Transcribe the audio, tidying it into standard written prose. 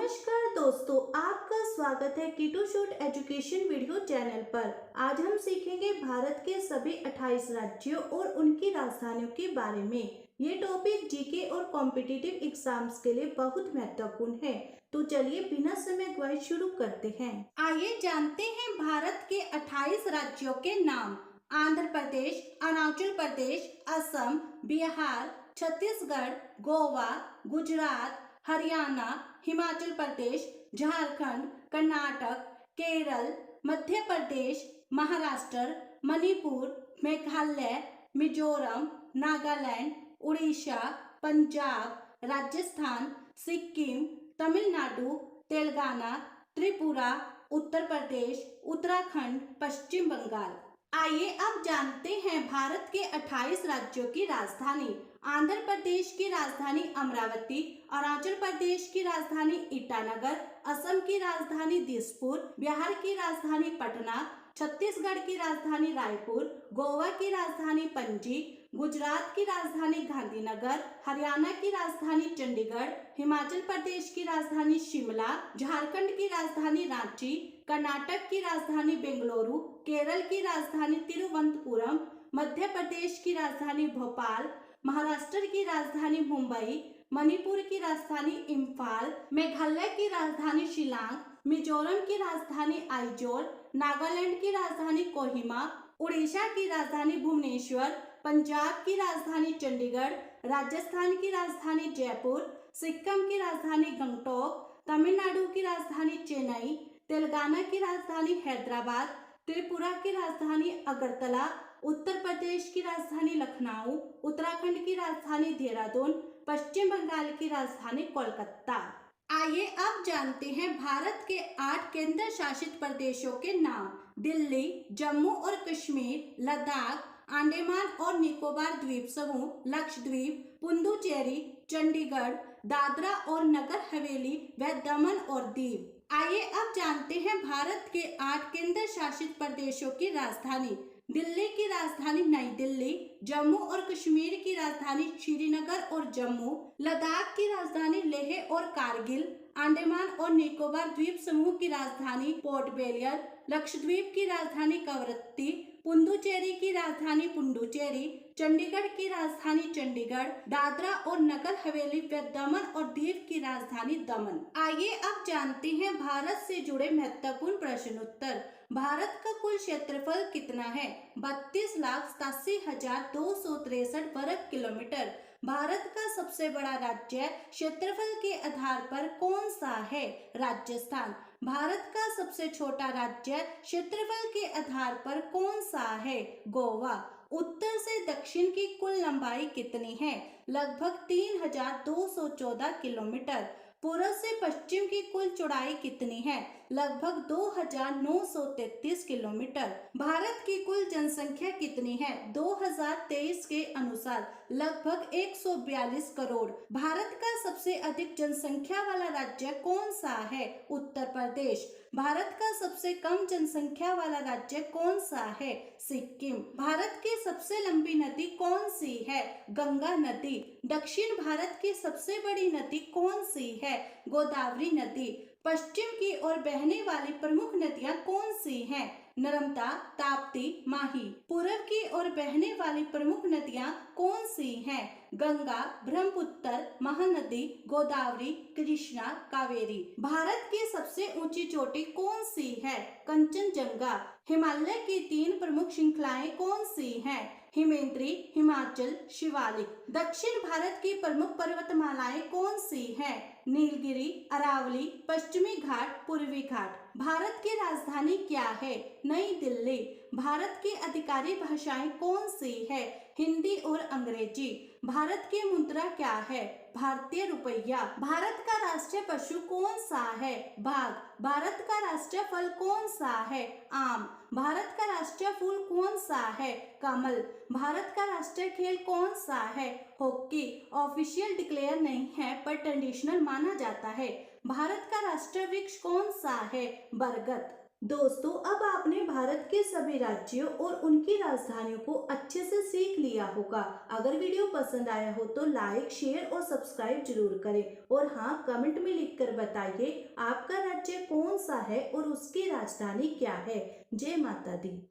नमस्कार दोस्तों, आपका स्वागत है keto short education video channel पर। आज हम सीखेंगे भारत के सभी 28 राज्यों और उनकी राजधानियों के बारे में। ये टॉपिक जीके और कॉम्पिटिटिव एग्जाम्स के लिए बहुत महत्वपूर्ण है। तो चलिए बिना समय गवाए शुरू करते हैं। आइए जानते हैं भारत के 28 राज्यों के नाम। आंध्र प्रदेश, अरुणाचल प्रदेश, असम, बिहार, छत्तीसगढ़, गोवा, गुजरात, हरियाणा, हिमाचल प्रदेश, झारखंड, कर्नाटक, केरल, मध्य प्रदेश, महाराष्ट्र, मणिपुर, मेघालय, मिजोरम, नागालैंड, उड़ीसा, पंजाब, राजस्थान, सिक्किम, तमिलनाडु, तेलंगाना, त्रिपुरा, उत्तर प्रदेश, उत्तराखंड, पश्चिम बंगाल। आइए अब जानते हैं भारत के 28 राज्यों की राजधानी। आंध्र प्रदेश की राजधानी अमरावती, अरुणाचल प्रदेश की राजधानी ईटानगर, असम की राजधानी दिसपुर, बिहार की राजधानी पटना, छत्तीसगढ़ की राजधानी रायपुर, गोवा की राजधानी पणजी, गुजरात की राजधानी गांधीनगर, हरियाणा की राजधानी चंडीगढ़, हिमाचल प्रदेश की राजधानी शिमला, झारखंड की राजधानी रांची, कर्नाटक की राजधानी बेंगलुरु, केरल की राजधानी तिरुवनंतपुरम, मध्य प्रदेश की राजधानी भोपाल, महाराष्ट्र की राजधानी मुंबई, मणिपुर की राजधानी इम्फाल, मेघालय की राजधानी शिलांग, मिजोरम की राजधानी आइजोल, नागालैंड की राजधानी कोहिमा, उड़ीसा की राजधानी भुवनेश्वर, पंजाब की राजधानी चंडीगढ़, राजस्थान की राजधानी जयपुर, सिक्किम की राजधानी गंगटोक, तमिलनाडु की राजधानी चेन्नई, तेलंगाना की राजधानी हैदराबाद, त्रिपुरा की राजधानी अगरतला, उत्तर प्रदेश की राजधानी लखनऊ, उत्तराखंड की राजधानी देहरादून, पश्चिम बंगाल की राजधानी कोलकाता। आइए अब जानते हैं भारत के 8 केंद्र शासित प्रदेशों के नाम। दिल्ली, जम्मू और कश्मीर, लद्दाख, अंडमान और निकोबार द्वीप समूह, लक्षद्वीप, पुडुचेरी, चंडीगढ़, दादरा और नगर हवेली व दमन और दीव। आइए अब जानते हैं भारत के 8 केंद्र शासित प्रदेशों की राजधानी। दिल्ली की राजधानी नई दिल्ली, जम्मू और कश्मीर की राजधानी श्रीनगर और जम्मू, लद्दाख की राजधानी लेह और कारगिल, अंडमान और निकोबार द्वीप समूह की राजधानी पोर्ट ब्लेयर, लक्षद्वीप की राजधानी कवरत्ती, पुडुचेरी की राजधानी पुडुचेरी, चंडीगढ़ की राजधानी चंडीगढ़, दादरा और नगर हवेली व दमन और दीव की राजधानी दमन। आइए अब जानते हैं भारत से जुड़े महत्वपूर्ण प्रश्न उत्तर। भारत का कुल क्षेत्रफल कितना है? 32,87,263 वर्ग किलोमीटर। भारत का सबसे बड़ा राज्य क्षेत्रफल के आधार पर कौन सा है? राजस्थान। भारत का सबसे छोटा राज्य क्षेत्रफल के आधार पर कौन सा है? गोवा। उत्तर से दक्षिण की कुल लंबाई कितनी है? लगभग 3,214 किलोमीटर। पूर्व से पश्चिम की कुल चौड़ाई कितनी है? लगभग 2,933 किलोमीटर। भारत की कुल जनसंख्या कितनी है? 2023 के अनुसार लगभग 142 करोड़। भारत का सबसे अधिक जनसंख्या वाला राज्य कौन सा है? उत्तर प्रदेश। भारत का सबसे कम जनसंख्या वाला राज्य कौन सा है? सिक्किम। भारत की सबसे लंबी नदी कौन सी है? गंगा नदी। दक्षिण भारत की सबसे बड़ी नदी कौन सी है? गोदावरी नदी। पश्चिम की ओर बहने वाली प्रमुख नदियां कौन सी हैं? नर्मदा, ताप्ती, माही। पूर्व की ओर बहने वाली प्रमुख नदियां कौन सी हैं? गंगा, ब्रह्मपुत्र, महानदी, गोदावरी, कृष्णा, कावेरी। भारत की सबसे ऊंची चोटी कौन सी है? कंचनजंगा। हिमालय की 3 प्रमुख श्रृंखलाएं कौन सी हैं? हिमवंतरी, हिमाचल, शिवालिक। दक्षिण भारत की प्रमुख पर्वतमालाएं कौन सी हैं? नीलगिरी, अरावली, पश्चिमी घाट, पूर्वी घाट। भारत की राजधानी क्या है? नई दिल्ली। भारत की आधिकारिक भाषाएं कौन सी है? हिंदी और अंग्रेजी। भारत की मुद्रा क्या है? भारतीय रुपया। भारत का राष्ट्रीय पशु कौन सा है? बाघ। भारत का राष्ट्रीय फल कौन सा है? आम। भारत का राष्ट्रीय फूल कौन सा है? कमल। भारत का राष्ट्रीय खेल कौन सा है? हॉकी। ऑफिशियल डिक्लेयर नहीं है पर ट्रेडिशनल माना जाता है। भारत का राष्ट्रीय वृक्ष कौन सा है? बरगद। दोस्तों, अब आपने भारत के सभी राज्यों और उनकी राजधानियों को अच्छे से सीख लिया होगा। अगर वीडियो पसंद आया हो तो लाइक, शेयर और सब्सक्राइब जरूर करें। और हाँ, कमेंट में लिखकर बताइए आपका राज्य कौन सा है और उसकी राजधानी क्या है। जय माता दी।